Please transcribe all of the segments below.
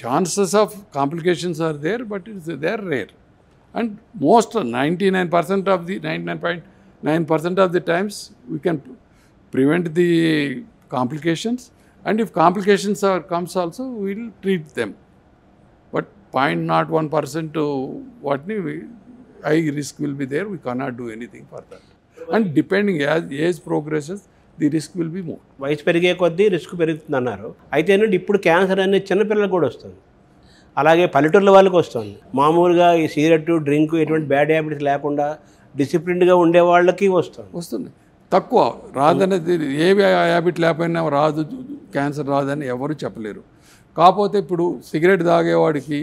chances of complications are there, but they are rare. And most 99% of the 99.9% of the times we can prevent the complications, and if complications comes also, we will treat them. But 0.01% to what high risk will be there, we cannot do anything for that. And depending as age progresses, the risk will be more. వయసు పెరిగే కొద్దీ risk పెరుగుతుంది అన్నారు. అయితే ఏంటంటే ఇప్పుడు cancer అనేది చిన్నపిల్లలకు కూడా వస్తుంది, అలాగే పల్లెటూర్ల వాళ్ళకి వస్తుంది. మామూలుగా ఈ సిగరెట్ డ్రింక్ ఎటువంటి బ్యాడ్ హ్యాబిట్స్ లేకుండా డిసిప్లిన్డ్గా ఉండే వాళ్ళకి వస్తుంది. తక్కువ రాదనేది, ఏ హ్యాబిట్ లేకపోయినా రాదు, క్యాన్సర్ రాదని ఎవరు చెప్పలేరు. కాకపోతే ఇప్పుడు సిగరెట్ తాగేవాడికి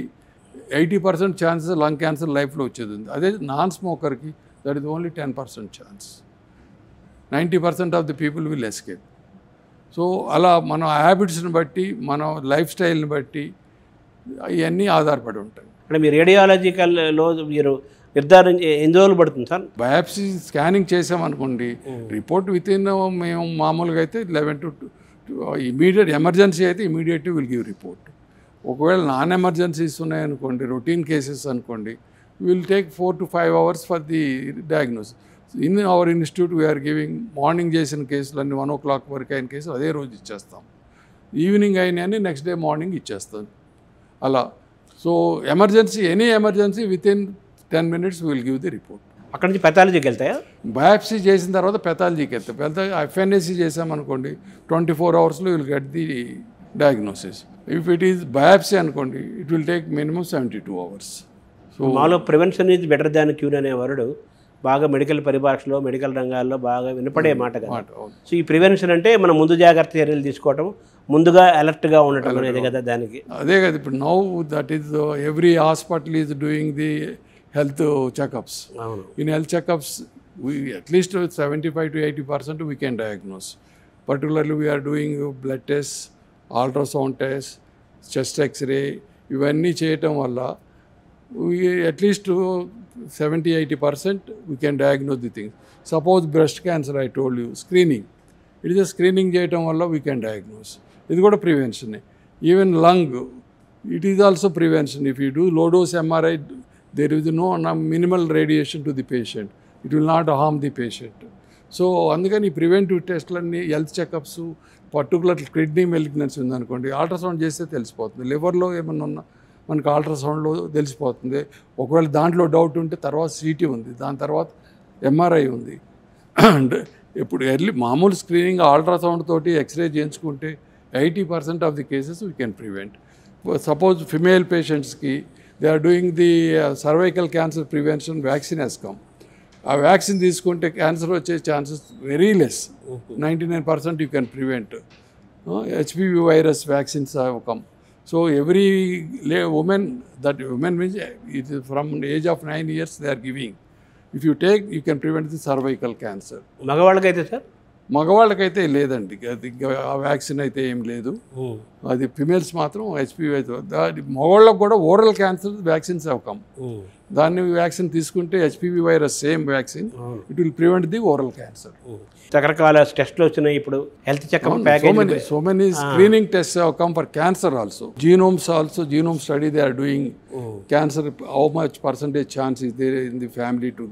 80% ఛాన్సెస్ లంగ్ క్యాన్సర్ లైఫ్లో వచ్చేది ఉంది. అదే నాన్ స్మోకర్కి that is only 10% chance. 90% of the people will escape. So అలా మన హ్యాబిట్స్ని బట్టి, మన లైఫ్ స్టైల్ని బట్టి ఇవన్నీ ఆధారపడి ఉంటాయి. అంటే మీ రేడియాలజికల్లో మీరు నిర్ధారణ ఎన్ని రోజులు పడుతుంది సార్? బయాప్సీ స్కానింగ్ చేసామనుకోండి, రిపోర్ట్ వితిన్ మేము మామూలుగా అయితే 11 to ఇమీడియట్ ఎమర్జెన్సీ అయితే ఇమీడియట్లీ విల్ గివ్ రిపోర్ట్. ఒకవేళ నాన్ ఎమర్జెన్సీస్ ఉన్నాయనుకోండి, రొటీన్ కేసెస్ అనుకోండి, will take 4 to 5 hours for the diagnosis. In our institute we are giving morning చేసిన కేసులు అన్ని 1 o'clock వరకు అయిన కేసులు అదే రోజు ఇచ్చేస్తాం. ఈవినింగ్ అయినా నెక్స్ట్ డే మార్నింగ్ ఇచ్చేస్తాం అలా. So emergency, any emergency within 10 minutes will give the report. అక్కడ నుంచి పెథాలజీకి వెళ్తాయా? బయాప్సీ చేసిన తర్వాత పెథాలజీకి వెళ్తాయి. ఎఫ్ఎన్ఏసీ చేసామనుకోండి 24 hours will get the diagnosis. If it is biopsy అనుకోండి, it will take minimum 72 hours. So మాలో prevention is better than cure అనే వర్డ్ బాగా మెడికల్ పరిభాషలో, మెడికల్ రంగాల్లో బాగా వినపడే మాట కదా. సో ఈ ప్రివెన్షన్ అంటే మనం ముందు జాగ్రత్త చర్యలు తీసుకోవటం, ముందుగా అలర్ట్గా ఉండటం అనేది కదా దానికి. అదే కదా ఇప్పుడు now that is every hospital is doing the health checkups. In health checkups, we at least 75 to 80% we can diagnose. Particularly we are doing blood tests, ultrasound tests, chest x-ray, ఇవన్నీ చేయటం వల్ల we at least 70-80% we can diagnose the things. Suppose breast cancer, I told you, screening. It is a screening చేయటం వల్ల we can diagnose. ఇది కూడా prevention. Even lung, it is also prevention. If you do low dose MRI, there is no minimal radiation to the patient. It will not harm the patient. So అందుకని preventive టెస్ట్లన్నీ, health checkups, particular kidney malignancy ఉందనుకోండి, ultrasound చేస్తే తెలిసిపోతుంది. లివర్లో ఏమన్నా ఉన్నా మనకు అల్ట్రాసౌండ్లో తెలిసిపోతుంది. ఒకవేళ దాంట్లో డౌట్ ఉంటే తర్వాత సిటీ ఉంది, దాని తర్వాత ఎంఆర్ఐ ఉంది. అండ్ ఇప్పుడు మామూలు స్క్రీనింగ్ అల్ట్రాసౌండ్ తోటి ఎక్స్రే చేయించుకుంటే 80% of the cases we can prevent. Suppose female పేషెంట్స్కి they are doing the cervical cancer prevention vaccine has come. ఆ వ్యాక్సిన్ తీసుకుంటే క్యాన్సర్ వచ్చే chances very less. 99% you can prevent. HPV virus vaccines have come. So every women, that women means it is from age of 9 years they are giving. If you take, you can prevent the cervical cancer. మగవాళ్ళకైతే sir? మగవాళ్ళకైతే లేదండి, అది ఆ vaccine అయితే ఏం లేదు. అది females మాత్రం హెచ్పివి అయితే. మగవాళ్ళకు కూడా oral cancer vaccines have come. దాన్ని వ్యాక్సిన్ తీసుకుంటే HPV virus same vaccine, it will prevent the oral cancer. రకరకాల టెస్ట్లు వచ్చినాయి ఇప్పుడు, health checkup package, so many screening test have come for cancer also. Genomes also, genome study they are doing. Cancer, how much percentage chance is there in the family to